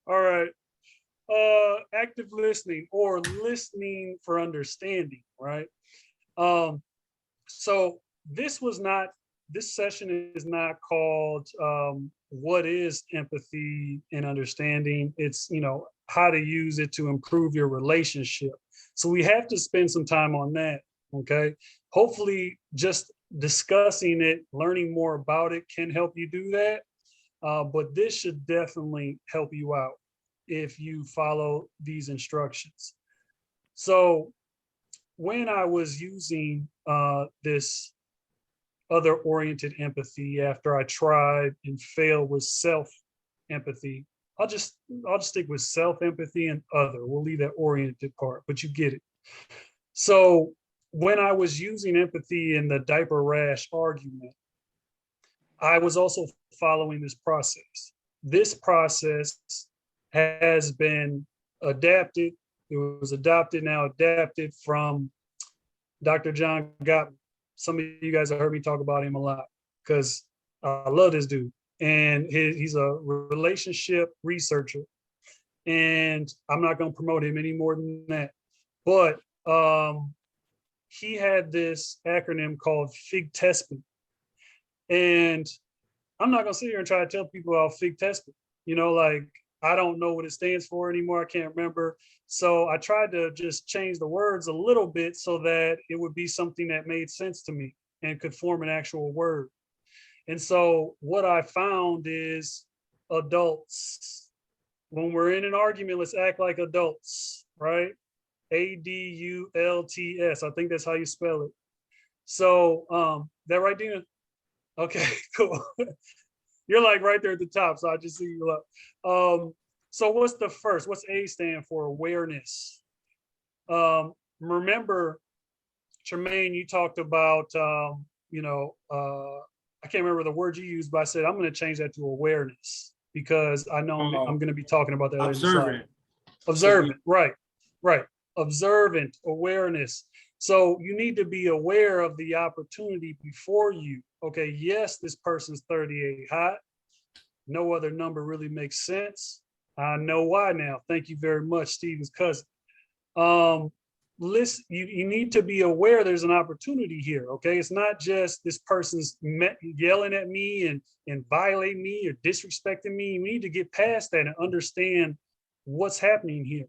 All right. Active listening or listening for understanding, right? Um, so this was not, this session is not called what is empathy and understanding. It's, how to use it to improve your relationship. So we have to spend some time on that. Okay. Hopefully, just discussing it, learning more about it can help you do that. But this should definitely help you out if you follow these instructions. So when I was using this other oriented empathy after I tried and failed with self empathy, I'll just I'll just stick with self empathy and other. We'll leave that oriented part, but you get it. So when I was using empathy in the diaper rash argument, I was also following this process. This process has been adapted. It was adopted, now adapted from Dr. John Gottman. Some of you guys have heard me talk about him a lot because I love this dude. And he's a relationship researcher. And I'm not going to promote him any more than that. But he had this acronym called FIG-TESPN. And I'm not gonna sit here and try to tell people about FIG-TESPN. Like I don't know what it stands for anymore. I can't remember. So I tried to just change the words a little bit so that it would be something that made sense to me and could form an actual word. And so what I found is adults. When we're in an argument, let's act like adults, right? ADULTS. I think that's how you spell it. So that right, Dina? Okay, cool. You're like right there at the top, so I just see you up. So what's the first? What's A stand for? Awareness. Remember, Tremaine, you talked about, I can't remember the word you used, but I said I'm going to change that to awareness because I know I'm going to be talking about that later in the slide. Observant. Observant, right, right. Observant, awareness. So you need to be aware of the opportunity before you. Okay, yes, this person's 38 hot. No other number really makes sense. I know why now. Thank you very much, Steven's cousin. Listen, you need to be aware there's an opportunity here. Okay, it's not just this person's yelling at me and violating me or disrespecting me. We need to get past that and understand what's happening here.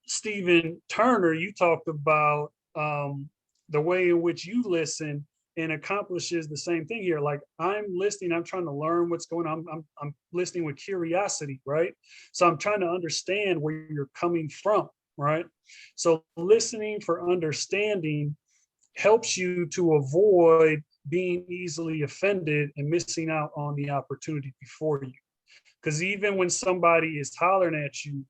Stephen Turner, you talked about the way in which you listen and accomplishes the same thing here. Like I'm listening, I'm trying to learn what's going on. I'm listening with curiosity, right? So I'm trying to understand where you're coming from, right? So listening for understanding helps you to avoid being easily offended and missing out on the opportunity before you. Because even when somebody is hollering at you,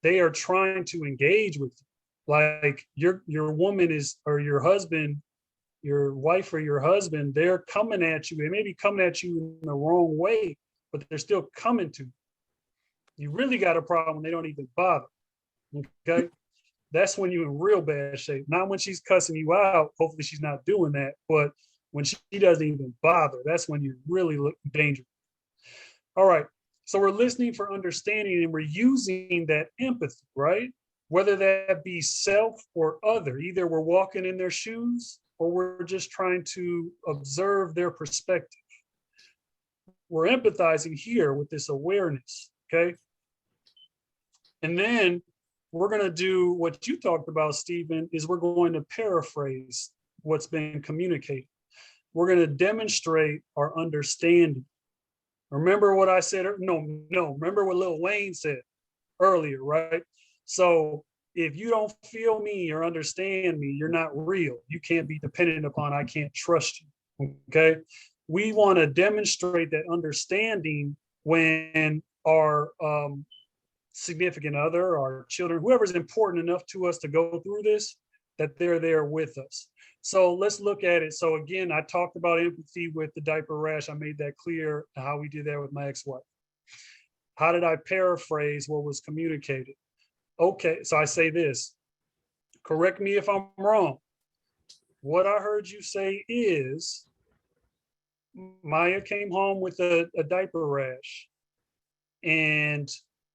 they are trying to engage with you. Like your woman is, or your husband, your wife or your husband, they're coming at you. They may be coming at you in the wrong way, but they're still coming to you. You really got a problem when they don't even bother. Okay. That's when you're in real bad shape. Not when she's cussing you out. Hopefully she's not doing that. But when she doesn't even bother, that's when you really look dangerous. All right. So we're listening for understanding and we're using that empathy, right? Whether that be self or other. Either we're walking in their shoes or we're just trying to observe their perspective. We're empathizing here with this awareness, okay? And then we're going to do what you talked about, Stephen, is we're going to paraphrase what's been communicated. We're going to demonstrate our understanding. Remember what I said? Remember what Lil Wayne said earlier, right? So if you don't feel me or understand me, you're not real. You can't be dependent upon, I can't trust you, okay? We want to demonstrate that understanding when our significant other, our children, whoever's important enough to us to go through this, that they're there with us. So let's look at it. So again, I talked about empathy with the diaper rash. I made that clear how we did that with my ex-wife. How did I paraphrase what was communicated? Okay, so I say this, correct me if I'm wrong. What I heard you say is, Maya came home with a diaper rash And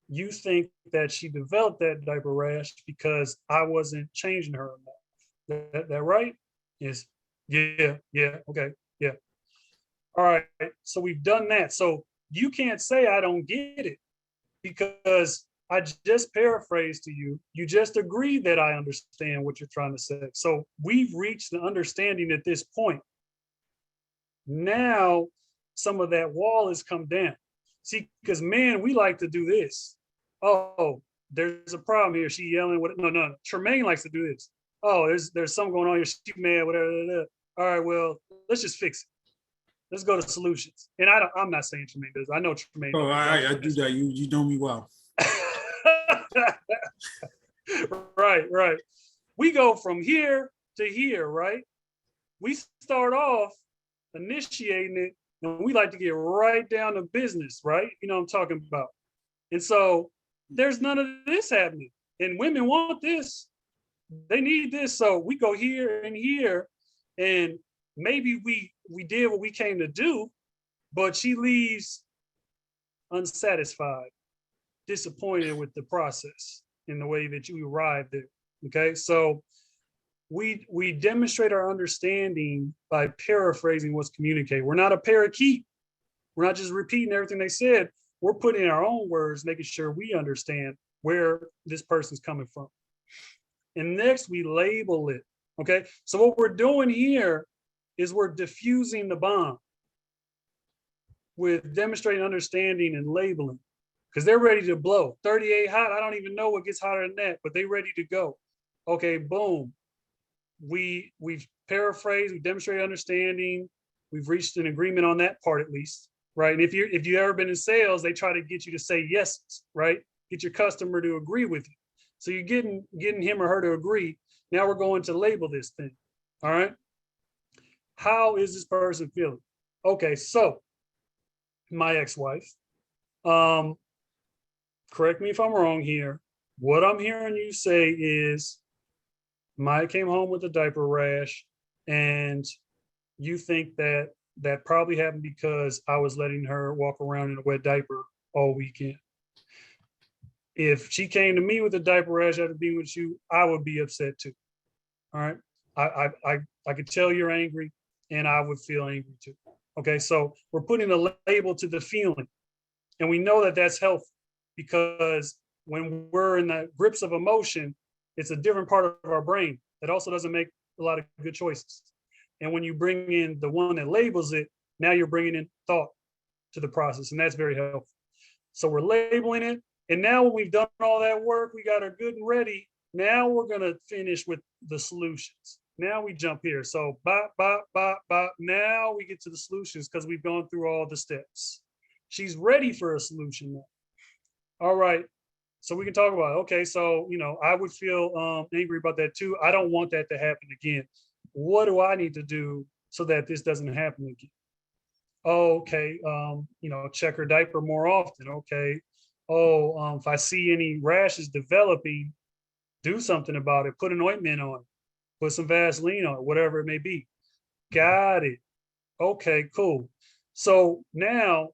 you think that she developed that diaper rash because I wasn't changing her enough. That right? Yes. Yeah. Yeah. Okay. Yeah. All right. So we've done that. So you can't say I don't get it because I just paraphrased to you. You just agreed that I understand what you're trying to say. So we've reached the understanding at this point. Now some of that wall has come down. See, because man, we like to do this. Oh, there's a problem here. She yelling. What? No, no. Tremaine likes to do this. Oh, there's something going on here. She mad. Whatever. All right. Well, let's just fix it. Let's go to solutions. And I'm not saying Tremaine does. I know Tremaine Oh, does. I do that. You know me well. Right, right. We go from here to here, right? We start off initiating it, and we like to get right down to business, right? You know what I'm talking about. And so there's none of this happening. And women want this. They need this. So we go here and here, and maybe we did what we came to do, but she leaves unsatisfied, disappointed with the process in the way that you arrived there. Okay, so we demonstrate our understanding by paraphrasing what's communicated. We're not a parakeet. We're not just repeating everything they said. We're putting in our own words, making sure we understand where this person's coming from. And next, we label it. Okay, so what we're doing here is we're diffusing the bomb with demonstrating understanding and labeling, because they're ready to blow. 38 hot, I don't even know what gets hotter than that, but they're ready to go. Okay, boom. We've paraphrased, we demonstrated understanding, we've reached an agreement on that part at least, right? And if you ever been in sales, they try to get you to say yes, right? Get your customer to agree with you. So you're getting him or her to agree. Now we're going to label this thing. All right. How is this person feeling? Okay, so my ex-wife, correct me if I'm wrong here. What I'm hearing you say is Maya came home with a diaper rash, and you think that that probably happened because I was letting her walk around in a wet diaper all weekend. If she came to me with a diaper rash after being with you, I would be upset too. All right. I could tell you're angry, and I would feel angry too. Okay. So we're putting a label to the feeling, and we know that that's healthy because when we're in the grips of emotion, it's a different part of our brain that also doesn't make a lot of good choices. And when you bring in the one that labels it, now you're bringing in thought to the process, and that's very helpful. So we're labeling it. And now when we've done all that work, we got her good and ready. Now we're going to finish with the solutions. Now we jump here. So bop, bop, bop, bop. Now we get to the solutions because we've gone through all the steps. She's ready for a solution now. All right. So we can talk about it. Okay, so I would feel angry about that too. I don't want that to happen again. What do I need to do so that this doesn't happen again? Okay, check her diaper more often. Okay. Oh, if I see any rashes developing, do something about it. Put an ointment on it. Put some Vaseline on it, whatever it may be. Got it. Okay, cool. So now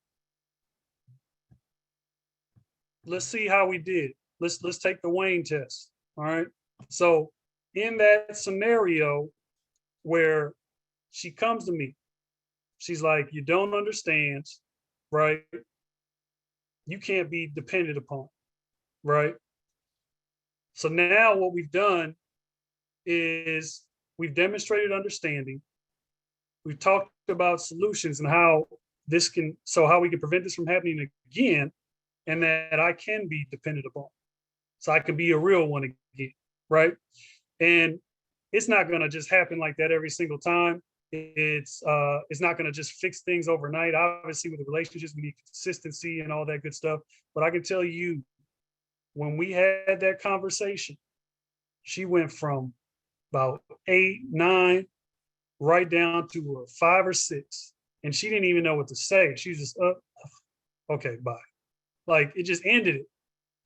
let's see how we did. Let's take the Wayne test. All right. So in that scenario where she comes to me, she's like, you don't understand, right? You can't be depended upon, right? So now what we've done is we've demonstrated understanding. We've talked about solutions and how how we can prevent this from happening again, and that I can be dependent upon. So I can be a real one again, right? And it's not going to just happen like that every single time. It's not going to just fix things overnight. Obviously, with the relationships, we need consistency and all that good stuff. But I can tell you, when we had that conversation, she went from about 8, 9, right down to a 5 or 6, and she didn't even know what to say. She was just, okay, bye. Like it just ended it,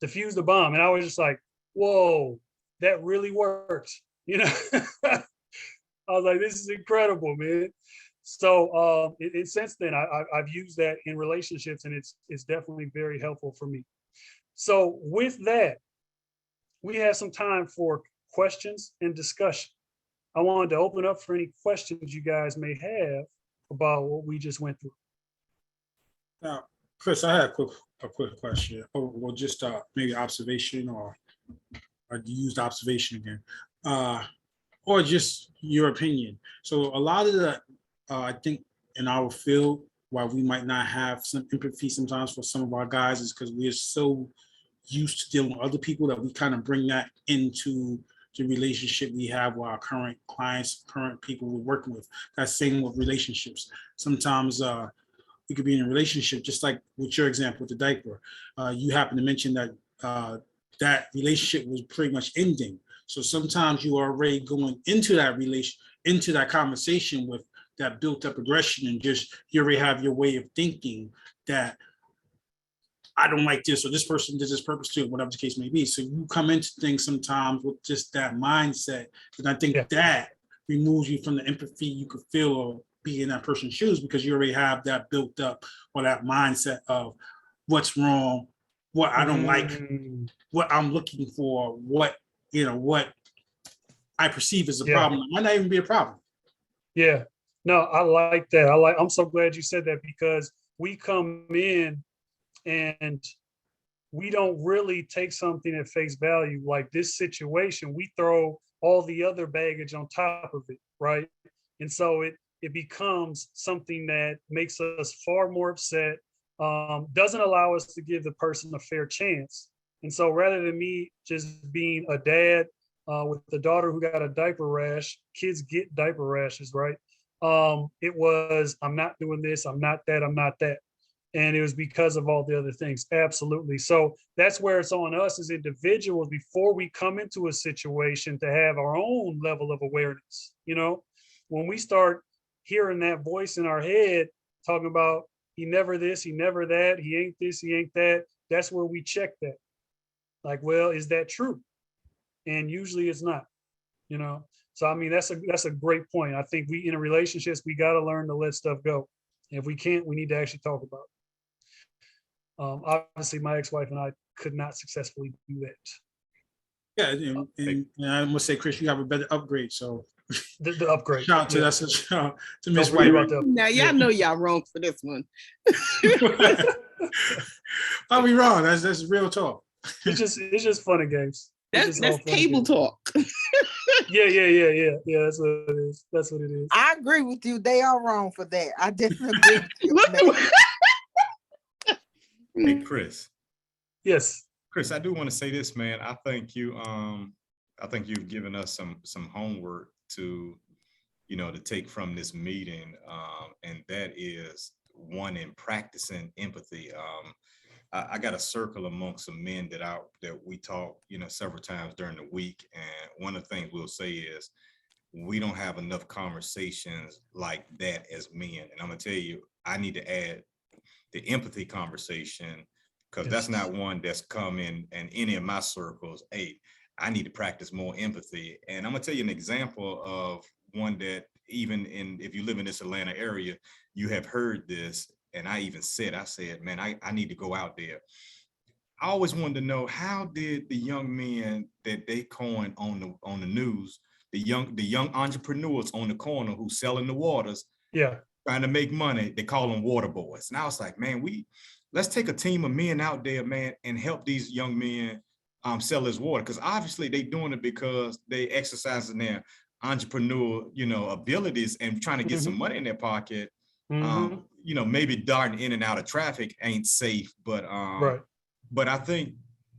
diffused the bomb, and I was just like, whoa, that really works. I was like, this is incredible, man. So since then, I've used that in relationships, and it's definitely very helpful for me. So with that, we have some time for questions and discussion. I wanted to open up for any questions you guys may have about what we just went through. Now, Chris, I had a quick question, or well, just maybe observation, or used observation again, or just your opinion. So a lot of the, I think in our field, why we might not have some empathy sometimes for some of our guys is because we're so used to dealing with other people that we kind of bring that into the relationship we have with our current clients, current people we're working with. That same with relationships. Sometimes we could be in a relationship, just like with your example with the diaper. You happen to mention that that relationship was pretty much ending. So sometimes you are already going into that into that conversation with that built up aggression, and just you already have your way of thinking that I don't like this, or this person did this purpose to it, whatever the case may be. So you come into things sometimes with just that mindset. And I think that removes you from the empathy you could feel or be in that person's shoes, because you already have that built up, or that mindset of what's wrong, what I don't like, what I'm looking for, what I perceive as a problem. It might not even be a problem. Yeah, no, I like that. I'm so glad you said that, because we come in and we don't really take something at face value. Like this situation, we throw all the other baggage on top of it, right? And so it becomes something that makes us far more upset, doesn't allow us to give the person a fair chance. And so rather than me just being a dad with the daughter who got a diaper rash, kids get diaper rashes, right? It was, I'm not doing this, I'm not that, I'm not that. And it was because of all the other things. Absolutely. So that's where it's on us as individuals, before we come into a situation, to have our own level of awareness. When we start hearing that voice in our head talking about he never this, he never that, he ain't this, he ain't that, that's where we check that. Like, well, is that true? And usually it's not. So I mean, that's a great point. I think we, in relationships, we got to learn to let stuff go. And if we can't, we need to actually talk about it. Obviously, my ex-wife and I could not successfully do that. Yeah, and I must say, Chris, you have a better upgrade. So the upgrade. Shout out to that to Miss White. Now y'all know y'all wrong for this one. I'll be wrong. That's real talk. It's just fun and games. That's table talk. Yeah. That's what it is. That's what it is. I agree with you. They are wrong for that. I definitely agree with you. Hey, Chris. Yes. Chris, I do want to say this, man. I think you've given us some homework to take from this meeting, and that is one, in practicing empathy. I got a circle amongst some men that we talk, several times during the week, and one of the things we'll say is we don't have enough conversations like that as men. And I'm gonna tell you, I need to add the empathy conversation, because that's not one that's come in any of my circles. Hey, I need to practice more empathy. And I'm gonna tell you an example of one that, even if you live in this Atlanta area, you have heard this. And I said, man, I need to go out there. I always wanted to know, how did the young men that they coined on the news, the young entrepreneurs on the corner who selling the waters, trying to make money, they call them water boys. And I was like, man, let's take a team of men out there, man, and help these young men sell this water. Because obviously they doing it because they exercising their entrepreneur, abilities, and trying to get some money in their pocket. Maybe darting in and out of traffic ain't safe, but but I think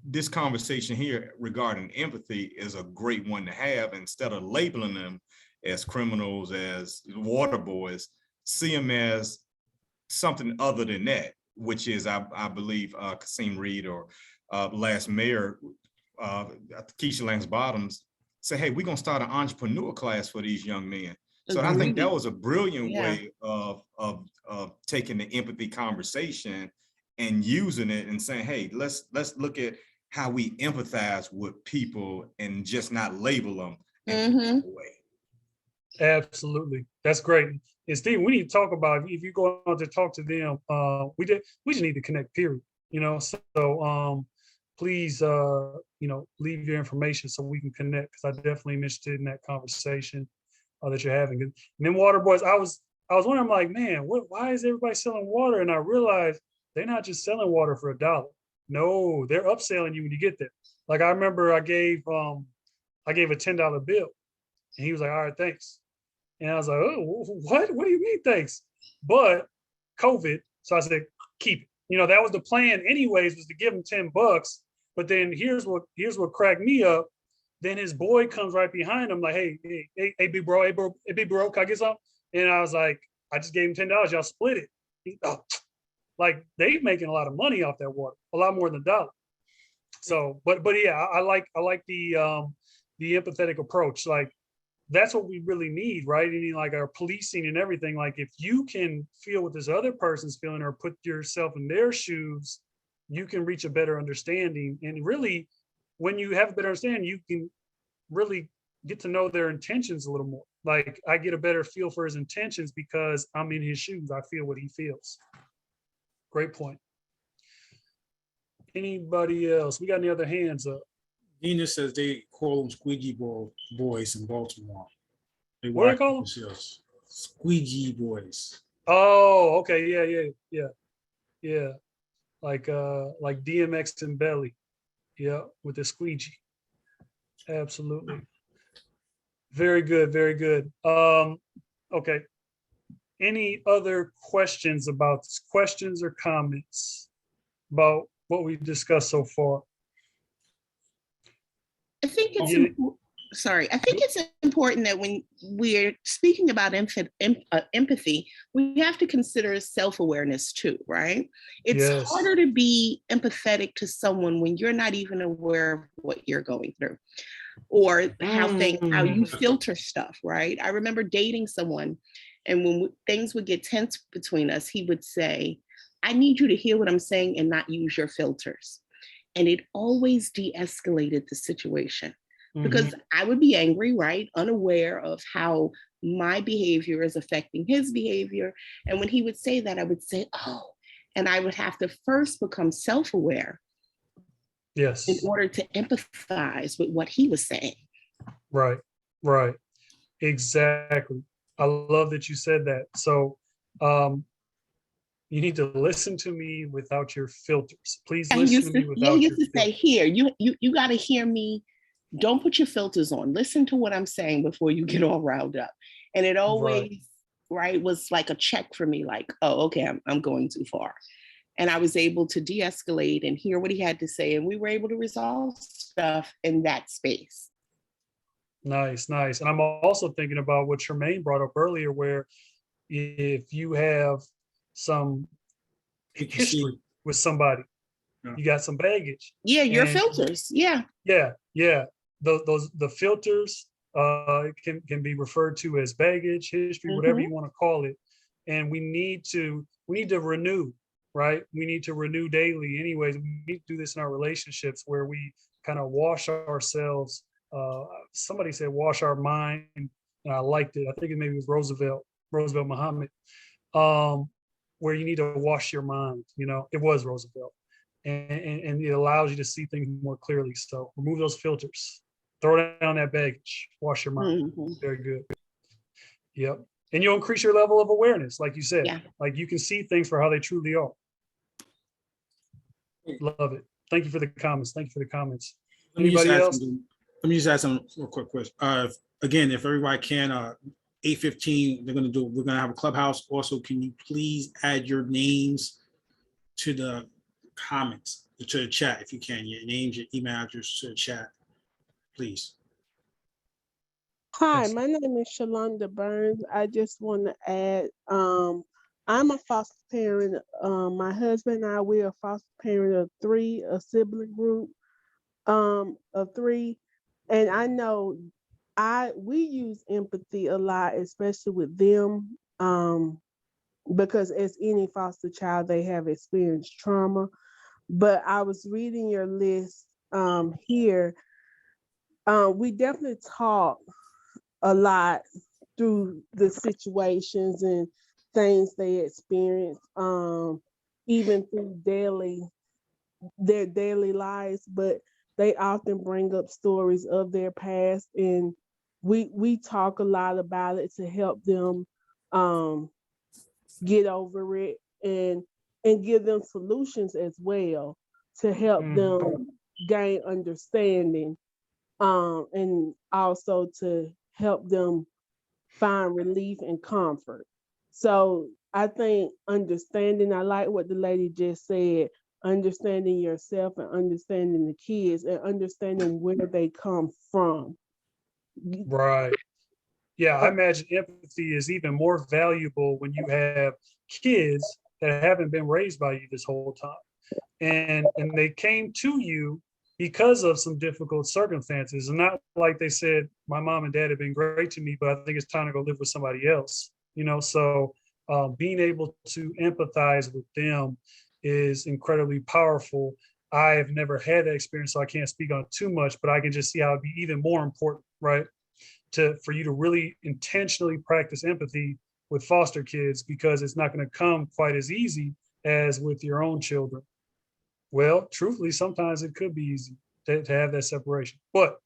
this conversation here regarding empathy is a great one to have. Instead of labeling them as criminals, as water boys, see them as something other than that, which is, I believe, Kasim Reed, or last mayor, Keisha Lance Bottoms, say, hey, we're gonna start an entrepreneur class for these young men. So I think that was a brilliant way of taking the empathy conversation and using it and saying, hey, let's look at how we empathize with people and just not label them in a way. Absolutely. That's great. And Steve, we need to talk about, if you go out to talk to them, we just need to connect, period. So please, leave your information so we can connect, because I definitely am interested in that conversation that you're having. And then Water Boys, I was wondering, I'm like, man, why is everybody selling water? And I realized they're not just selling water for $1. No, they're upselling you when you get there. Like, I remember I gave a $10 bill, and he was like, all right, thanks. And I was like, oh, what? What do you mean, thanks? But COVID, so I said, keep it. That was the plan anyways, was to give him $10. But then here's what cracked me up. Then his boy comes right behind him, like, hey, big bro, hey, big bro, can I get some? And I was like, I just gave him $10. Y'all split it. Like, they making a lot of money off that water, a lot more than $1. So, but yeah, I like the empathetic approach. Like, that's what we really need, right? I mean, like, our policing and everything. Like, if you can feel what this other person's feeling, or put yourself in their shoes, you can reach a better understanding. And really, when you have a better understanding, you can really get to know their intentions a little more. Like, I get a better feel for his intentions because I'm in his shoes. I feel what he feels. Great point. Anybody else? We got any other hands up? Nina says they call them squeegee boys in Baltimore. What do they call them? Squeegee boys. Oh, okay. Yeah. Like DMX and Belly. Yeah, with the squeegee. Absolutely. Very good, very good. Okay. Any other questions about this? Questions or comments about what we've discussed so far? I think it's I think it's important that when we're speaking about empathy, we have to consider self-awareness too, right? It's harder to be empathetic to someone when you're not even aware of what you're going through, or how you filter stuff, right? I remember dating someone, and when things would get tense between us, he would say, I need you to hear what I'm saying and not use your filters. And it always de-escalated the situation, because I would be angry, right? Unaware of how my behavior is affecting his behavior. And when he would say that, I would say, oh, and I would have to first become self-aware. Yes. In order to empathize with what he was saying. Right. Exactly. I love that you said that. So you need to listen to me without your filters. Please listen to me without your filters. You used to say, here, you got to hear me. Don't put your filters on. Listen to what I'm saying before you get all riled up. And it always, right, was like a check for me, like, oh, okay, I'm going too far. And I was able to de-escalate and hear what he had to say. And we were able to resolve stuff in that space. Nice. And I'm also thinking about what Tremaine brought up earlier, where if you have some history with somebody, you got some baggage. Yeah, your filters. Yeah. The filters can be referred to as baggage, history, whatever you want to call it. And we need to renew, right? We need to renew daily. Anyways, we need to do this in our relationships, where we kind of wash ourselves. Somebody said wash our mind, and I liked it. I think it maybe was Roosevelt Muhammad, where you need to wash your mind. It was Roosevelt. And it allows you to see things more clearly. So remove those filters, throw down that baggage, wash your mind. Very good. Yep. And you'll increase your level of awareness, like you said. Yeah. Like, you can see things for how they truly are. Love it. Thank you for the comments. Anybody else? Let me just ask some real quick question. Again, if everybody can, 8:15, we're gonna have a clubhouse. Also, can you please add your names to the comments, to the chat, if you can, your names, your email address to the chat, please. Hi, my name is Shalonda Burns. I just want to add, I'm a foster parent. My husband and I, we're a foster parent of 3, a sibling group of 3. And I know we use empathy a lot, especially with them, because as any foster child, they have experienced trauma. But I was reading your list here. We definitely talk a lot through the situations and things they experience, even through their daily lives, but they often bring up stories of their past, and we talk a lot about it to help them get over it, and give them solutions as well to help them gain understanding, and also to help them find relief and comfort. So I think understanding, I like what the lady just said, understanding yourself and understanding the kids and understanding where they come from. Right. Yeah, I imagine empathy is even more valuable when you have kids that haven't been raised by you this whole time. And they came to you because of some difficult circumstances. And not like they said, my mom and dad have been great to me, but I think it's time to go live with somebody else. So being able to empathize with them is incredibly powerful. I have never had that experience, so I can't speak on it too much, but I can just see how it'd be even more important, right? For you to really intentionally practice empathy with foster kids, because it's not going to come quite as easy as with your own children. Well, truthfully, sometimes it could be easy to have that separation. But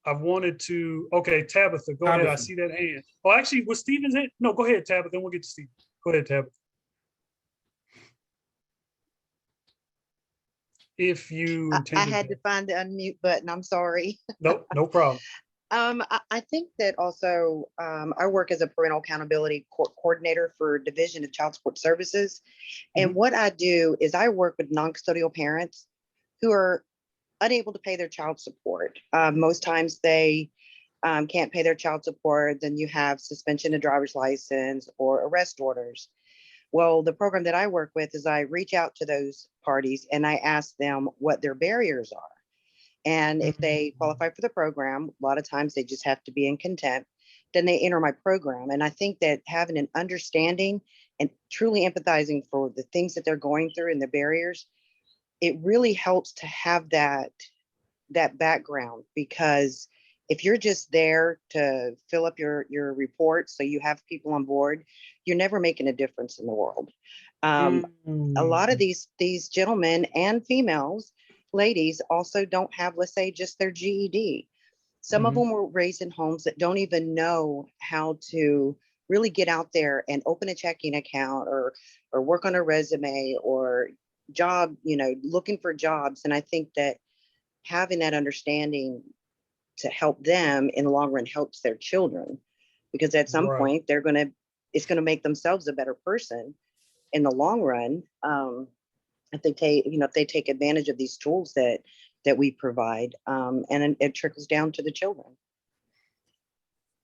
I wanted to, okay, Tabitha, go ahead. I see that hand. Oh, actually, was Stephen's hand? No, go ahead, Tabitha, then we'll get to Stephen. Go ahead, Tabitha. If you I had to find the unmute button. I'm sorry. No problem. I think that also I work as a parental accountability coordinator for Division of Child Support Services. And what I do is I work with non-custodial parents who are unable to pay their child support. Most times they can't pay their child support. Then you have suspension of driver's license or arrest orders. Well, the program that I work with is I reach out to those parties and I ask them what their barriers are. And if they qualify for the program, a lot of times they just have to be in contempt, then they enter my program. And I think that having an understanding and truly empathizing for the things that they're going through and the barriers, it really helps to have that background, because if you're just there to fill up your report so you have people on board, you're never making a difference in the world. A lot of these gentlemen and females, ladies, also don't have, let's say, just their GED. Some of them were raised in homes that don't even know how to really get out there and open a checking account or work on a resume or job, looking for jobs. And I think that having that understanding to help them in the long run helps their children, because at some point it's going to make themselves a better person in the long run. If they take advantage of these tools that we provide, and it trickles down to the children.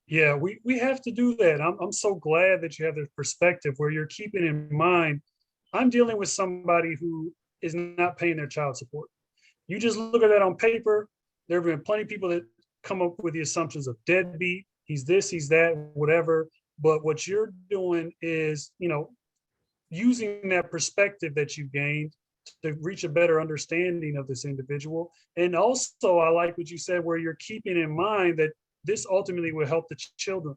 Yeah, we have to do that. I'm so glad that you have this perspective where you're keeping in mind, I'm dealing with somebody who is not paying their child support. You just look at that on paper. There have been plenty of people that come up with the assumptions of deadbeat, he's this, he's that, whatever. But what you're doing is, using that perspective that you gained to reach a better understanding of this individual. And also, I like what you said, where you're keeping in mind that this ultimately will help the children.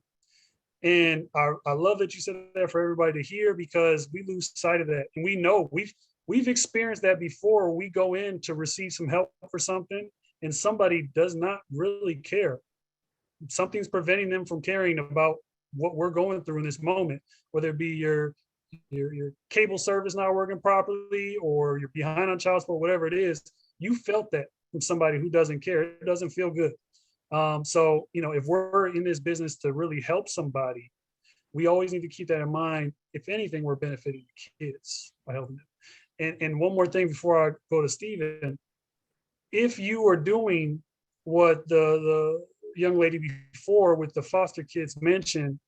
And I love that you said that for everybody to hear, because we lose sight of that. And we know we've experienced that before. We go in to receive some help for something and somebody does not really care. Something's preventing them from caring about what we're going through in this moment, whether it be your cable service not working properly or you're behind on child support, whatever it is. You felt that from somebody who doesn't care. It doesn't feel good. So, if we're in this business to really help somebody, we always need to keep that in mind. If anything, we're benefiting the kids by helping them. And one more thing before I go to Stephen, if you are doing what the young lady before with the foster kids mentioned,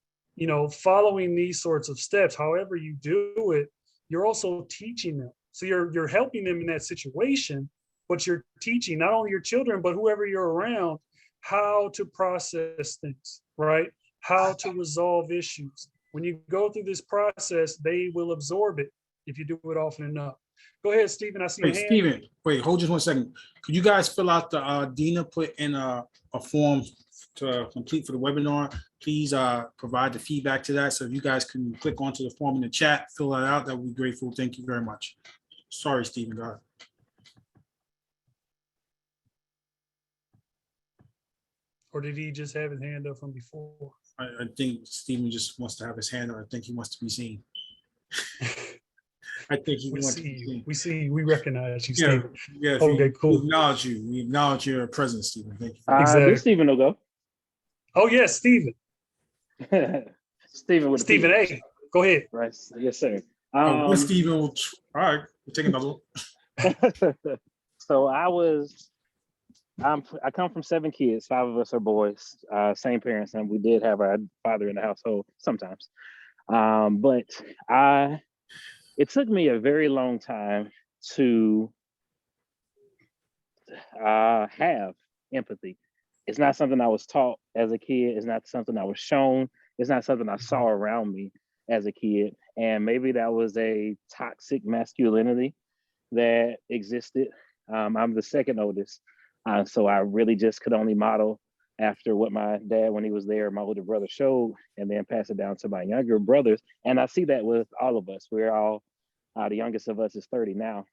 following these sorts of steps, however you do it, you're also teaching them. So you're helping them in that situation, but you're teaching not only your children, but whoever you're around, how to process things, right? How to resolve issues. When you go through this process, they will absorb it if you do it often enough. Go ahead, Stephen. I see your hand. Stephen, wait, hold just 1 second. Could you guys fill out the Dina put in a form to complete for the webinar, please provide the feedback to that. So if you guys can click onto the form in the chat, fill that out, that would be grateful. Thank you very much. Sorry, Stephen, go ahead. Or did he just have his hand up from before? I think Stephen just wants to have his hand up. I think he wants to be seen. I think he We wants to see be you. seen. We see you. We recognize you, Yeah, Stephen. yeah. Okay, cool. We acknowledge you. We acknowledge your presence, Stephen. Thank you. Exactly. This Stephen will go. Oh, yes, Stephen. Stephen with a P. Stephen A. Go ahead. Right. Yes, sir. Stephen will, all right, we'll take another one. So I come from 7 kids. 5 of us are boys, same parents, and we did have our father in the household sometimes. But it took me a very long time to have empathy. It's not something I was taught as a kid. It's not something I was shown. It's not something I saw around me as a kid. And maybe that was a toxic masculinity that existed. I'm the second oldest. So I really just could only model after what my dad, when he was there, my older brother showed, and then pass it down to my younger brothers. And I see that with all of us. We're all, the youngest of us is 30 now,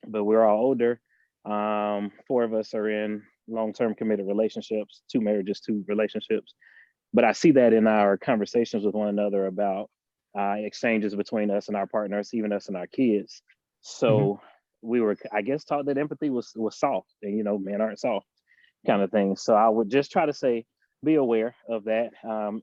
but we're all older. 4 of us are in long-term committed relationships, 2 marriages, 2 relationships. But I see that in our conversations with one another about exchanges between us and our partners, even us and our kids. So we were, I guess, taught that empathy was soft, and men aren't soft, kind of thing. So I would just try to say, be aware of that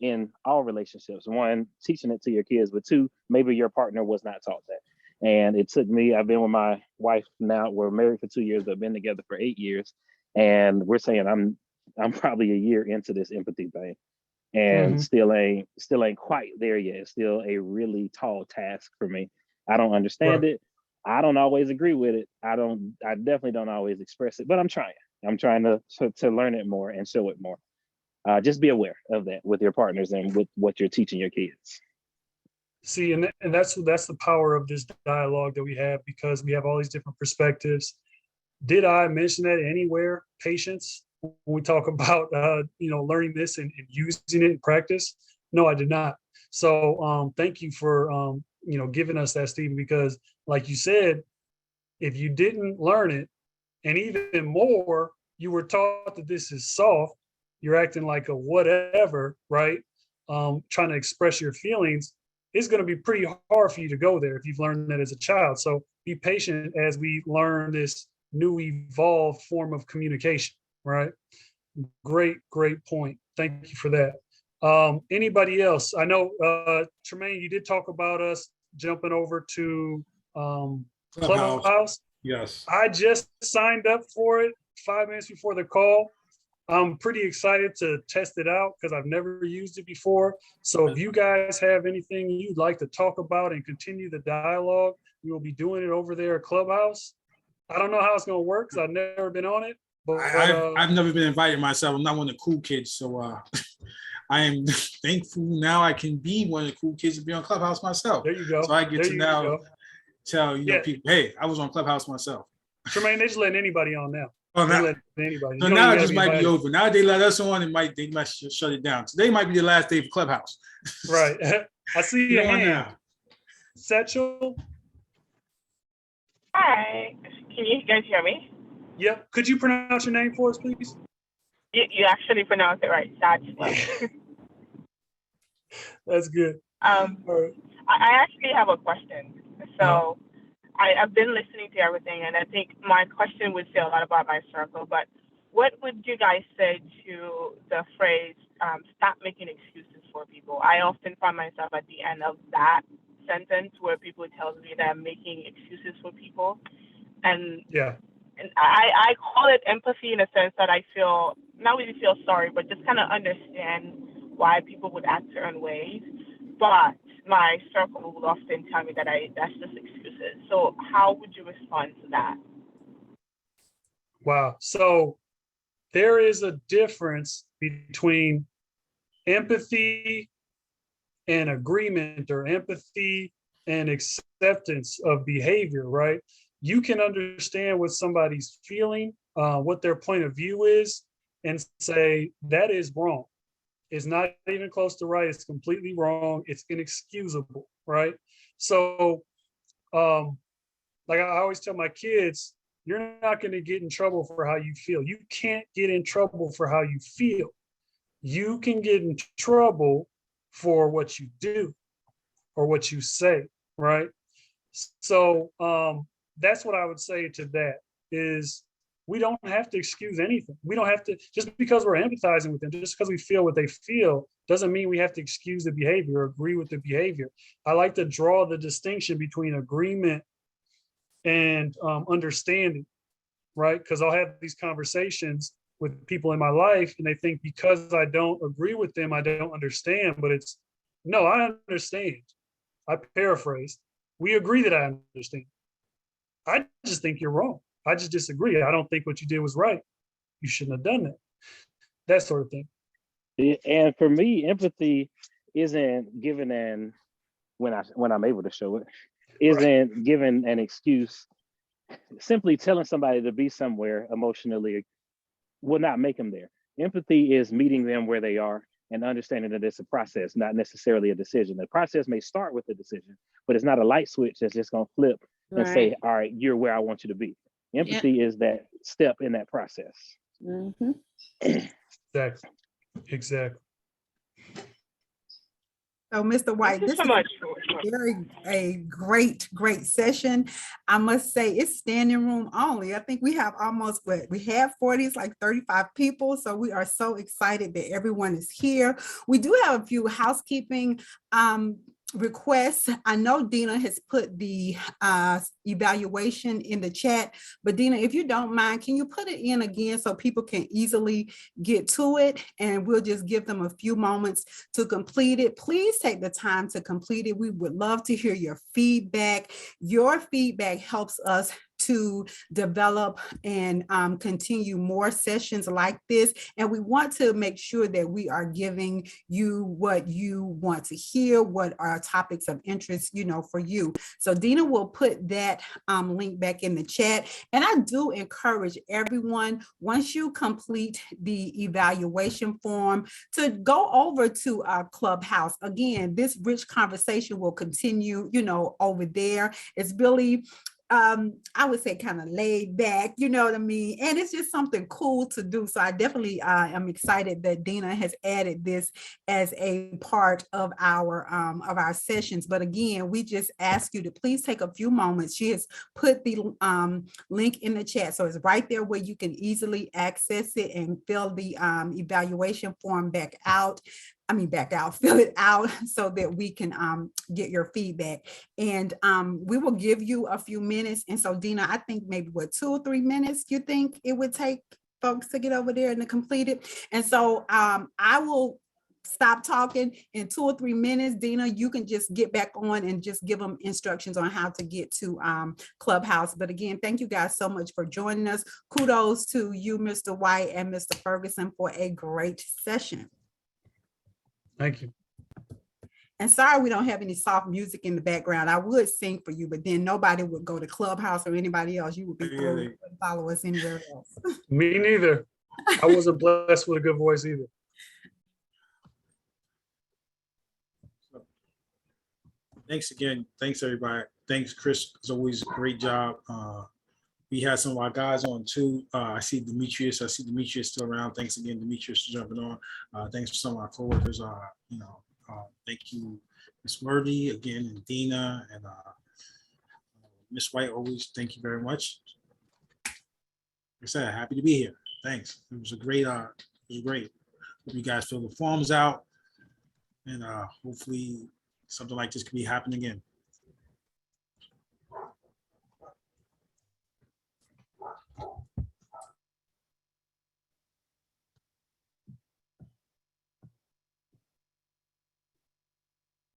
in all relationships. 1, teaching it to your kids, but 2, maybe your partner was not taught that. And it took me, I've been with my wife now, we're married for 2 years, but been together for 8 years. And we're saying I'm probably a year into this empathy thing, and still ain't quite there yet. It's still a really tall task for me. I don't understand it. I don't always agree with it. I definitely don't always express it, but I'm trying to learn it more and show it more. Just be aware of that with your partners and with what you're teaching your kids. See, and that's the power of this dialogue that we have, because we have all these different perspectives. Did I mention that anywhere, patience, when we talk about learning this and using it in practice? No, I did not. So thank you for giving us that, Stephen, because like you said, if you didn't learn it, and even more, you were taught that this is soft, you're acting like a whatever, right? Trying to express your feelings, it's going to be pretty hard for you to go there if you've learned that as a child. So be patient as we learn this new evolved form of communication, right? Great point. Thank you for that. Anybody else? I know, Tremaine, you did talk about us jumping over to Clubhouse. Yes. I just signed up for it 5 minutes before the call. I'm pretty excited to test it out because I've never used it before. So if you guys have anything you'd like to talk about and continue the dialogue, we will be doing it over there at Clubhouse. I don't know how it's going to work because I've never been on it. But I've never been invited myself. I'm not one of the cool kids. So I am thankful now I can be one of the cool kids to be on Clubhouse myself. There you go. So I get to now tell people, hey, I was on Clubhouse myself. Tremaine, they're just letting anybody on now. Oh, now, anybody. So now it just might be over. Now they let us on, they might shut it down. Today might be the last day for Clubhouse. Right. I see your hand. Now. Satchel. Hi. Can you guys hear me? Yep. Could you pronounce your name for us, please? You actually pronounced it right. Satchel. That's good. Right. I actually have a question. So I've been listening to everything, and I think my question would say a lot about my circle, but what would you guys say to the phrase, stop making excuses for people? I often find myself at the end of that sentence where people tell me that I'm making excuses for people. And I call it empathy in a sense that I feel, not really feel sorry, but just kind of understand why people would act certain ways. But my circle will often tell me that that's just excuses. So how would you respond to that? Wow. So there is a difference between empathy and agreement, or empathy and acceptance of behavior, right? You can understand what somebody's feeling, what their point of view is, and say, that is wrong. It's not even close to right. It's completely wrong. It's inexcusable, right? So, like I always tell my kids, you're not going to get in trouble for how you feel. You can't get in trouble for how you feel. You can get in trouble for what you do or what you say, right? So that's what I would say to that is we don't have to excuse anything. We don't have to, just because we're empathizing with them, just because we feel what they feel, doesn't mean we have to excuse the behavior or agree with the behavior. I like to draw the distinction between agreement and understanding, right? Because I'll have these conversations with people in my life and they think because I don't agree with them, I don't understand, but it's, no, I understand. I paraphrased. We agree that I understand. I just think you're wrong. I just disagree. I don't think what you did was right. You shouldn't have done that. That sort of thing. And for me, empathy isn't given an, when I'm able to show it, isn't given an excuse. Simply telling somebody to be somewhere emotionally will not make them there. Empathy is meeting them where they are and understanding that it's a process, not necessarily a decision. The process may start with a decision, but it's not a light switch that's just going to flip and say, all right, you're where I want you to be. Empathy is that step in that process. Mhm. Exactly. So, Mr. White, Thank you this so is much. a great session. I must say it's standing room only. I think we have almost what we have 40, it's like 35 people. So we are so excited that everyone is here. We do have a few housekeeping requests. I know Dina has put the evaluation in the chat, but Dina, if you don't mind, can you put it in again so people can easily get to it? And we'll just give them a few moments to complete it. Please take the time to complete it. We would love to hear your feedback. Your feedback helps us to develop and continue more sessions like this. And we want to make sure that we are giving you what you want to hear, what are topics of interest, for you. So Dina will put that link back in the chat. And I do encourage everyone, once you complete the evaluation form, to go over to our Clubhouse. Again, this rich conversation will continue, over there. It's really I would say kind of laid back, you know what I mean? And it's just something cool to do. So I definitely am excited that Dina has added this as a part of our sessions. But again, we just ask you to please take a few moments. She has put the link in the chat. So it's right there where you can easily access it and fill the evaluation form back out, fill it out so that we can get your feedback. And we will give you a few minutes. And so Dina, I think maybe 2 or 3 minutes you think it would take folks to get over there and to complete it. And so I will stop talking in 2 or 3 minutes. Dina, you can just get back on and just give them instructions on how to get to Clubhouse. But again, thank you guys so much for joining us. Kudos to you, Mr. White and Mr. Ferguson, for a great session. Thank you. And sorry we don't have any soft music in the background. I would sing for you, but then nobody would go to Clubhouse or anybody else. You would be follow us anywhere else. Me neither. I wasn't blessed with a good voice either. Thanks again. Thanks, everybody. Thanks, Chris. It's always a great job. We had some of our guys on too. I see Demetrius. Still around. Thanks again, Demetrius, for jumping on. Thanks for some of our coworkers. Thank you, Ms. Murdy again, and Dina, and Ms. White. Always thank you very much. Like I said, happy to be here. Thanks. It was a great. It was great. Hope you guys fill the forms out, and hopefully something like this can be happening again.